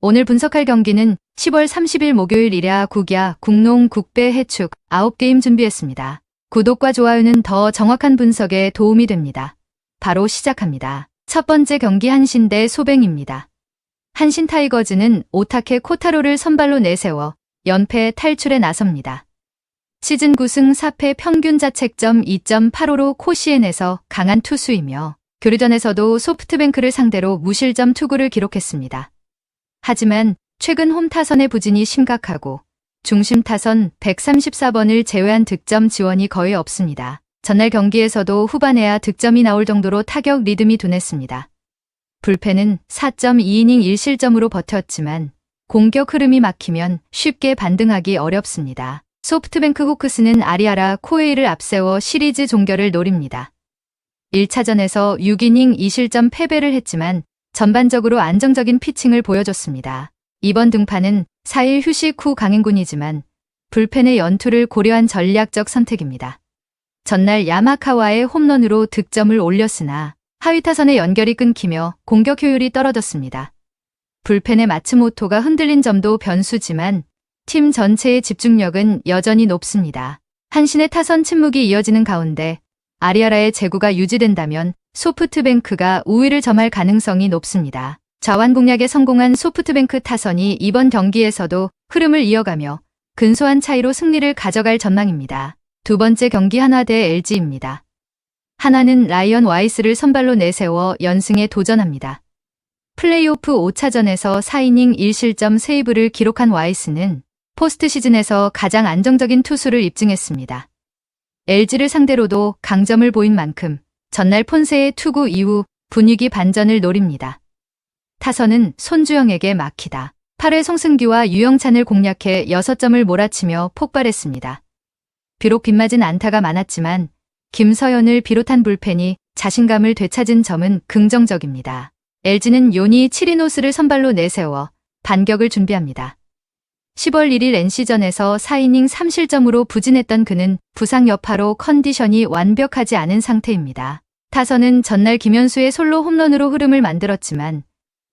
오늘 분석할 경기는 10월 30일 목요일 이랴 국야 국농 국배 해축 9게임 준비했습니다. 구독과 좋아요는 더 정확한 분석에 도움이 됩니다. 바로 시작합니다. 첫 번째 경기 한신 대 소뱅입니다. 한신 타이거즈는 오타케 코타로를 선발로 내세워 연패 탈출에 나섭니다. 시즌 9승 4패 평균 자책점 2.85로 코시엔에서 강한 투수이며 교류전에서도 소프트뱅크를 상대로 무실점 투구를 기록했습니다. 하지만 최근 홈 타선의 부진이 심각하고 중심 타선 134번을 제외한 득점 지원이 거의 없습니다. 전날 경기에서도 후반에야 득점이 나올 정도로 타격 리듬이 둔했습니다. 불펜은 4.2이닝 1실점으로 버텼지만 공격 흐름이 막히면 쉽게 반등하기 어렵습니다. 소프트뱅크 호크스는 아리아라 코에이를 앞세워 시리즈 종결을 노립니다. 1차전에서 6이닝 2실점 패배를 했지만 전반적으로 안정적인 피칭을 보여줬습니다. 이번 등판은 4일 휴식 후 강행군이지만 불펜의 연투를 고려한 전략적 선택입니다. 전날 야마카와의 홈런으로 득점을 올렸으나 하위 타선의 연결이 끊기며 공격 효율이 떨어졌습니다. 불펜의 마츠모토가 흔들린 점도 변수지만 팀 전체의 집중력은 여전히 높습니다. 한신의 타선 침묵이 이어지는 가운데 아리아라의 제구가 유지된다면 소프트뱅크가 우위를 점할 가능성이 높습니다. 자완 공략에 성공한 소프트뱅크 타선이 이번 경기에서도 흐름을 이어가며 근소한 차이로 승리를 가져갈 전망입니다. 두 번째 경기 한화 대 LG입니다. 한화는 라이언 와이스를 선발로 내세워 연승에 도전합니다. 플레이오프 5차전에서 4이닝 1실점 세이브를 기록한 와이스는 포스트 시즌에서 가장 안정적인 투수를 입증했습니다. LG를 상대로도 강점을 보인 만큼 전날 폰세의 투구 이후 분위기 반전을 노립니다. 타선은 손주영에게 막히다. 8회 송승규와 유영찬을 공략해 6점을 몰아치며 폭발했습니다. 비록 빗맞은 안타가 많았지만 김서현을 비롯한 불펜이 자신감을 되찾은 점은 긍정적입니다. LG는 요니 치리노스를 선발로 내세워 반격을 준비합니다. 10월 1일 NC전에서 4이닝 3실점으로 부진했던 그는 부상 여파로 컨디션이 완벽하지 않은 상태입니다. 타선은 전날 김현수의 솔로 홈런으로 흐름을 만들었지만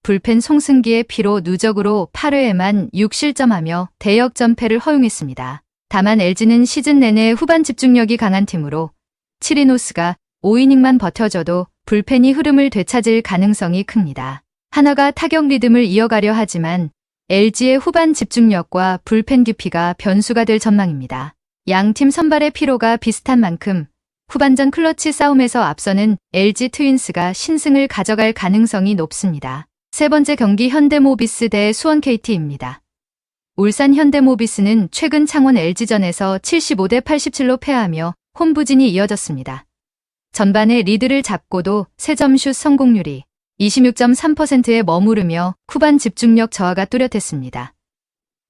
불펜 송승기의 피로 누적으로 8회에만 6실점하며 대역전패를 허용했습니다. 다만 LG는 시즌 내내 후반 집중력이 강한 팀으로 치리노스가 5이닝만 버텨줘도 불펜이 흐름을 되찾을 가능성이 큽니다. 한화가 타격 리듬을 이어가려 하지만 LG의 후반 집중력과 불펜 깊이가 변수가 될 전망입니다. 양팀 선발의 피로가 비슷한 만큼 후반전 클러치 싸움에서 앞서는 LG 트윈스가 신승을 가져갈 가능성이 높습니다. 세 번째 경기 현대모비스 대 수원 KT입니다. 울산 현대모비스는 최근 창원 LG전에서 75대 87로 패하며 홈부진이 이어졌습니다. 전반에 리드를 잡고도 3점슛 성공률이 26.3%에 머무르며 후반 집중력 저하가 뚜렷했습니다.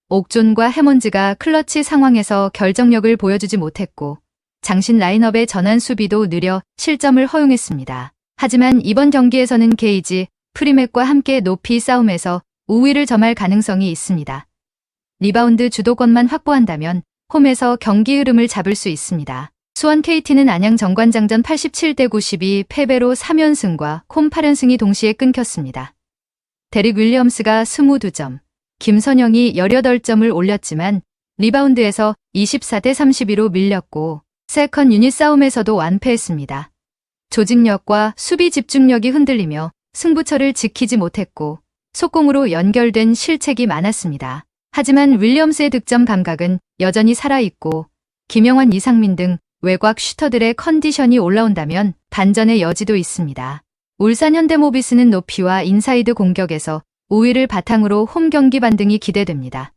옥존과 해먼즈가 클러치 상황에서 결정력을 보여주지 못했고 장신 라인업의 전환 수비도 느려 실점을 허용했습니다. 하지만 이번 경기에서는 게이지, 프리맥과 함께 높이 싸움에서 우위를 점할 가능성이 있습니다. 리바운드 주도권만 확보한다면 홈에서 경기 흐름을 잡을 수 있습니다. 수원 KT는 안양 정관장전 87대 92 패배로 3연승과 홈 8연승이 동시에 끊겼습니다. 데릭 윌리엄스가 22점, 김선영이 18점을 올렸지만 리바운드에서 24대 32로 밀렸고 세컨 유닛 싸움에서도 완패했습니다. 조직력과 수비 집중력이 흔들리며 승부처를 지키지 못했고 속공으로 연결된 실책이 많았습니다. 하지만 윌리엄스의 득점 감각은 여전히 살아있고 김영환, 이상민 등 외곽 슈터들의 컨디션이 올라온다면 반전의 여지도 있습니다. 울산 현대모비스는 높이와 인사이드 공격에서 우위를 바탕으로 홈 경기 반등이 기대됩니다.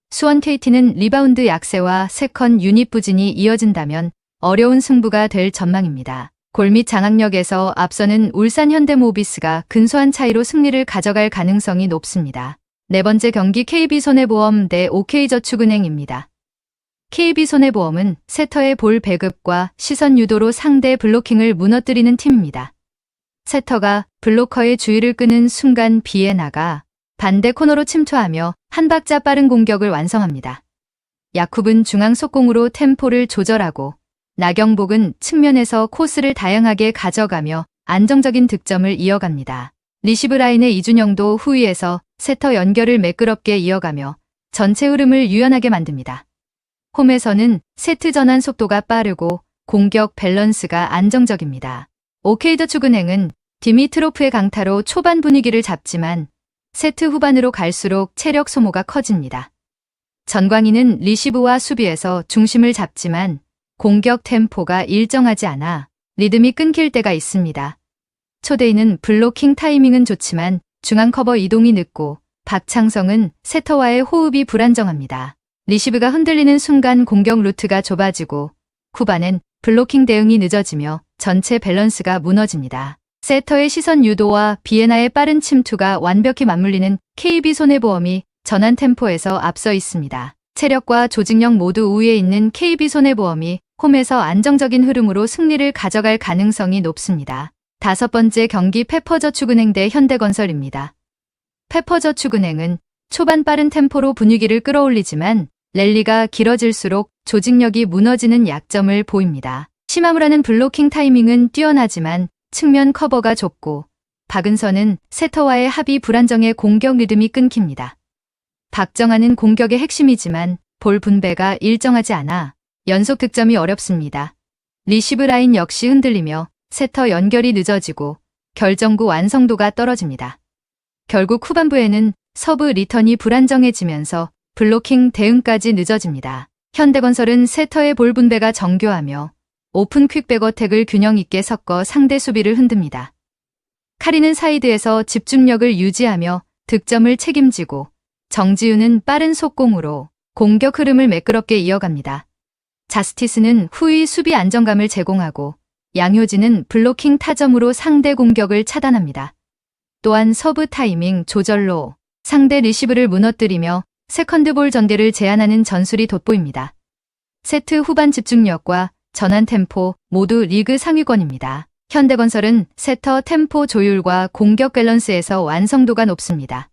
수원 KT는 리바운드 약세와 세컨 유닛 부진이 이어진다면 어려운 승부가 될 전망입니다. 골밑 장악력에서 앞서는 울산 현대모비스가 근소한 차이로 승리를 가져갈 가능성이 높습니다. 네 번째 경기 KB손해보험 대 OK저축은행입니다. KB손해보험은 세터의 볼 배급과 시선 유도로 상대 블로킹을 무너뜨리는 팀입니다. 세터가 블로커의 주의를 끄는 순간 비에 나가 반대 코너로 침투하며 한 박자 빠른 공격을 완성합니다. 야쿠브는 중앙 속공으로 템포를 조절하고 나경복은 측면에서 코스를 다양하게 가져가며 안정적인 득점을 이어갑니다. 리시브 라인의 이준영도 후위에서 세터 연결을 매끄럽게 이어가며 전체 흐름을 유연하게 만듭니다. 홈에서는 세트 전환 속도가 빠르고 공격 밸런스가 안정적입니다. OK저축은행은 디미트로프의 강타로 초반 분위기를 잡지만 세트 후반으로 갈수록 체력 소모가 커집니다. 전광희는 리시브와 수비에서 중심을 잡지만 공격 템포가 일정하지 않아 리듬이 끊길 때가 있습니다. 초대인은 블로킹 타이밍은 좋지만 중앙 커버 이동이 늦고 박창성은 세터와의 호흡이 불안정합니다. 리시브가 흔들리는 순간 공격 루트가 좁아지고 후반엔 블로킹 대응이 늦어지며 전체 밸런스가 무너집니다. 세터의 시선 유도와 비에나의 빠른 침투가 완벽히 맞물리는 KB손해보험이 전환 템포에서 앞서 있습니다. 체력과 조직력 모두 우위에 있는 KB손해보험이 홈에서 안정적인 흐름으로 승리를 가져갈 가능성이 높습니다. 다섯 번째 경기 페퍼저축은행 대 현대건설입니다. 페퍼저축은행은 초반 빠른 템포로 분위기를 끌어올리지만 랠리가 길어질수록 조직력이 무너지는 약점을 보입니다. 시마무라는 블로킹 타이밍은 뛰어나지만 측면 커버가 좁고 박은선은 세터와의 합이 불안정해 공격 리듬이 끊깁니다. 박정환은 공격의 핵심이지만 볼 분배가 일정하지 않아 연속 득점이 어렵습니다. 리시브 라인 역시 흔들리며 세터 연결이 늦어지고 결정구 완성도가 떨어집니다. 결국 후반부에는 서브 리턴이 불안정해지면서 블로킹 대응까지 늦어집니다. 현대건설은 세터의 볼 분배가 정교하며 오픈 퀵백 어택을 균형 있게 섞어 상대 수비를 흔듭니다. 카리는 사이드에서 집중력을 유지하며 득점을 책임지고 정지우는 빠른 속공으로 공격 흐름을 매끄럽게 이어갑니다. 자스티스는 후위 수비 안정감을 제공하고 양효진은 블로킹 타점으로 상대 공격을 차단합니다. 또한 서브 타이밍 조절로 상대 리시브를 무너뜨리며 세컨드볼 전개를 제한하는 전술이 돋보입니다. 세트 후반 집중력과 전환 템포 모두 리그 상위권입니다. 현대건설은 세터 템포 조율과 공격 밸런스에서 완성도가 높습니다.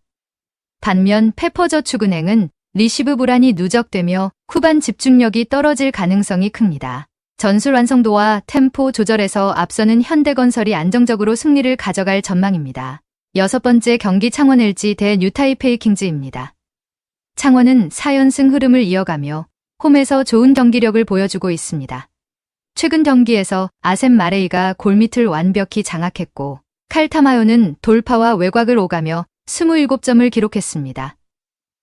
반면 페퍼저축은행은 리시브 불안이 누적되며 후반 집중력이 떨어질 가능성이 큽니다. 전술 완성도와 템포 조절에서 앞서는 현대건설이 안정적으로 승리를 가져갈 전망입니다. 여섯 번째 경기 창원 LG 대 뉴타이페이 킹즈입니다. 창원은 4연승 흐름을 이어가며 홈에서 좋은 경기력을 보여주고 있습니다. 최근 경기에서 아셈 마레이가 골밑을 완벽히 장악했고 칼타마요는 돌파와 외곽을 오가며 27점을 기록했습니다.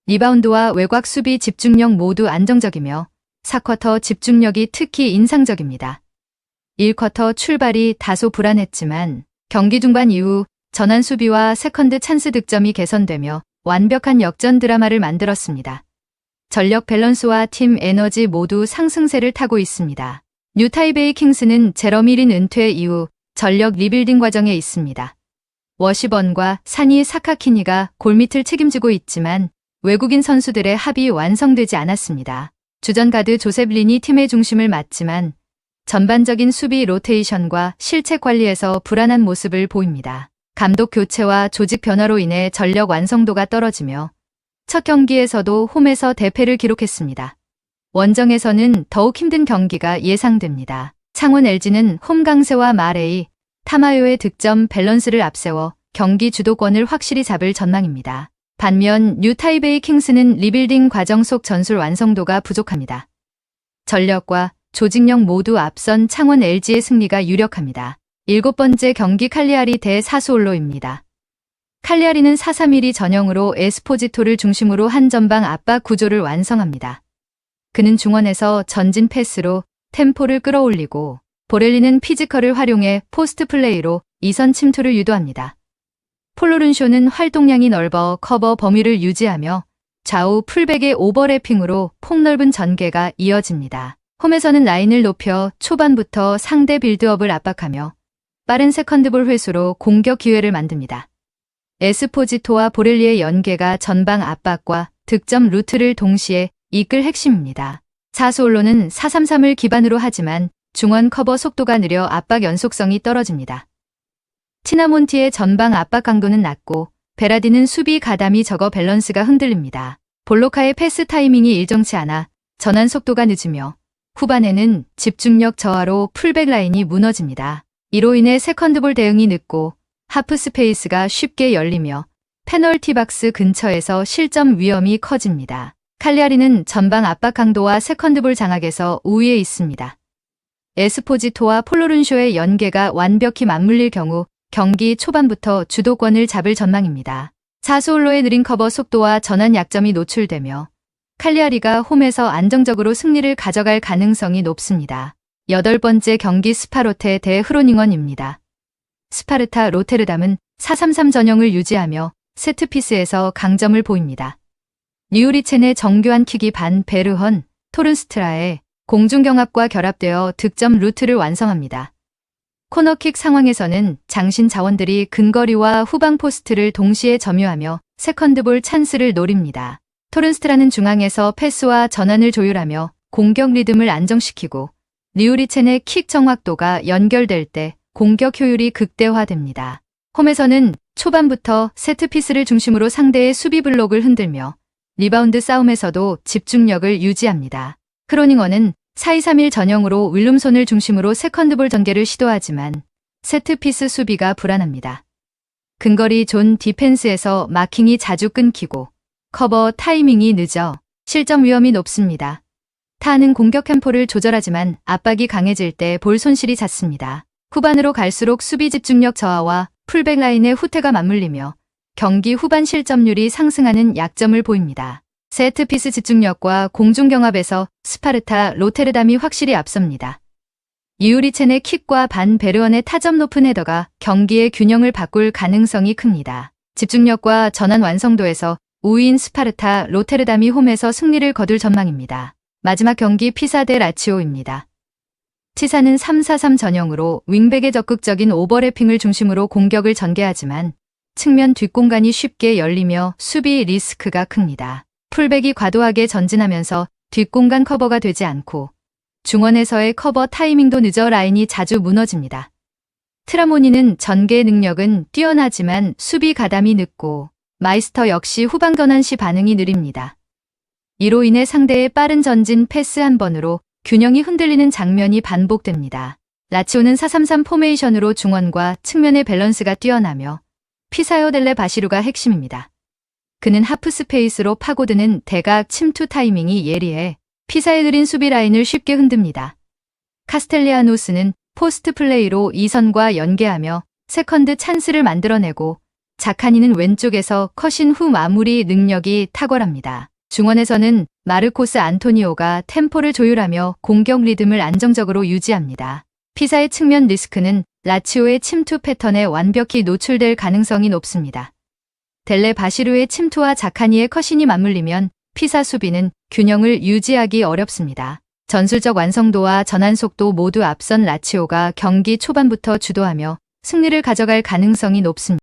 리바운드와 외곽 수비 집중력 모두 안정적이며 4쿼터 집중력이 특히 인상적입니다. 1쿼터 출발이 다소 불안했지만 경기 중반 이후 전환 수비와 세컨드 찬스 득점이 개선되며 완벽한 역전 드라마를 만들었습니다. 전력 밸런스와 팀 에너지 모두 상승세를 타고 있습니다. 뉴타이베이 킹스는 제러미 린 은퇴 이후 전력 리빌딩 과정에 있습니다. 워시번과 사니 사카키니가 골밑을 책임지고 있지만 외국인 선수들의 합이 완성되지 않았습니다. 주전 가드 조셉 린이 팀의 중심을 맡지만 전반적인 수비 로테이션과 실책 관리에서 불안한 모습을 보입니다. 감독 교체와 조직 변화로 인해 전력 완성도가 떨어지며 첫 경기에서도 홈에서 대패를 기록했습니다. 원정에서는 더욱 힘든 경기가 예상됩니다. 창원 LG는 홈 강세와 마레이, 타마요의 득점 밸런스를 앞세워 경기 주도권을 확실히 잡을 전망입니다. 반면 뉴타이베이 킹스는 리빌딩 과정 속 전술 완성도가 부족합니다. 전력과 조직력 모두 앞선 창원 LG의 승리가 유력합니다. 일곱 번째 경기 칼리아리 대 사수올로입니다. 칼리아리는 4-3-1-2 전형으로 에스포지토를 중심으로 한 전방 압박 구조를 완성합니다. 그는 중원에서 전진 패스로 템포를 끌어올리고 보렐리는 피지컬을 활용해 포스트 플레이로 이선 침투를 유도합니다. 폴로른쇼는 활동량이 넓어 커버 범위를 유지하며 좌우 풀백의 오버래핑으로 폭넓은 전개가 이어집니다. 홈에서는 라인을 높여 초반부터 상대 빌드업을 압박하며 빠른 세컨드볼 회수로 공격 기회를 만듭니다. 에스포지토와 보렐리의 연계가 전방 압박과 득점 루트를 동시에 이끌 핵심입니다. 사수올로는 4-3-3을 기반으로 하지만 중원 커버 속도가 느려 압박 연속성이 떨어집니다. 치나몬티의 전방 압박 강도는 낮고 베라디는 수비 가담이 적어 밸런스가 흔들립니다. 볼로카의 패스 타이밍이 일정치 않아 전환 속도가 늦으며 후반에는 집중력 저하로 풀백 라인이 무너집니다. 이로 인해 세컨드볼 대응이 늦고 하프 스페이스가 쉽게 열리며 페널티 박스 근처에서 실점 위험이 커집니다. 칼리아리는 전방 압박 강도와 세컨드볼 장악에서 우위에 있습니다. 에스포지토와 폴로른쇼의 연계가 완벽히 맞물릴 경우 경기 초반부터 주도권을 잡을 전망입니다. 사수올로의 느린 커버 속도와 전환 약점이 노출되며 칼리아리가 홈에서 안정적으로 승리를 가져갈 가능성이 높습니다. 8번째 경기 스파로테 대 흐로닝원입니다. 스파르타 로테르담은 4-3-3 전형을 유지하며 세트피스에서 강점을 보입니다. 리우리첸의 정교한 킥이 반 베르헌, 토른스트라의 공중경합과 결합되어 득점 루트를 완성합니다. 코너킥 상황에서는 장신 자원들이 근거리와 후방 포스트를 동시에 점유하며 세컨드볼 찬스를 노립니다. 토른스트라는 중앙에서 패스와 전환을 조율하며 공격 리듬을 안정시키고 리우리첸의 킥 정확도가 연결될 때 공격 효율이 극대화됩니다. 홈에서는 초반부터 세트피스를 중심으로 상대의 수비 블록을 흔들며 리바운드 싸움에서도 집중력을 유지합니다. 크로닝원은 4-2-3-1 전형으로 윌룸손을 중심으로 세컨드볼 전개를 시도하지만 세트피스 수비가 불안합니다. 근거리 존 디펜스에서 마킹이 자주 끊기고 커버 타이밍이 늦어 실점 위험이 높습니다. 타는 공격 템포를 조절하지만 압박이 강해질 때 볼 손실이 잦습니다. 후반으로 갈수록 수비 집중력 저하와 풀백 라인의 후퇴가 맞물리며 경기 후반 실점률이 상승하는 약점을 보입니다. 세트피스 집중력과 공중경합에서 스파르타 로테르담이 확실히 앞섭니다. 이우리첸의 킥과 반 베르헌의 타점 높은 헤더가 경기의 균형을 바꿀 가능성이 큽니다. 집중력과 전환 완성도에서 우위인 스파르타 로테르담이 홈에서 승리를 거둘 전망입니다. 마지막 경기 피사 대 라치오입니다. 피사는 3-4-3 전형으로 윙백의 적극적인 오버래핑을 중심으로 공격을 전개하지만 측면 뒷공간이 쉽게 열리며 수비 리스크가 큽니다. 풀백이 과도하게 전진하면서 뒷공간 커버가 되지 않고 중원에서의 커버 타이밍도 늦어 라인이 자주 무너집니다. 트라모니는 전개 능력은 뛰어나지만 수비 가담이 늦고 마이스터 역시 후방 전환 시 반응이 느립니다. 이로 인해 상대의 빠른 전진 패스 한 번으로 균형이 흔들리는 장면이 반복됩니다. 라치오는 4-3-3 포메이션으로 중원과 측면의 밸런스가 뛰어나며 피사요 델레 바시루가 핵심입니다. 그는 하프 스페이스로 파고드는 대각 침투 타이밍이 예리해 피사의 느린 수비 라인을 쉽게 흔듭니다. 카스텔리아노스는 포스트 플레이로 이선과 연계하며 세컨드 찬스를 만들어내고 자카니는 왼쪽에서 컷인 후 마무리 능력이 탁월합니다. 중원에서는 마르코스 안토니오가 템포를 조율하며 공격 리듬을 안정적으로 유지합니다. 피사의 측면 리스크는 라치오의 침투 패턴에 완벽히 노출될 가능성이 높습니다. 델레 바시루의 침투와 자카니의 컷신이 맞물리면 피사 수비는 균형을 유지하기 어렵습니다. 전술적 완성도와 전환 속도 모두 앞선 라치오가 경기 초반부터 주도하며 승리를 가져갈 가능성이 높습니다.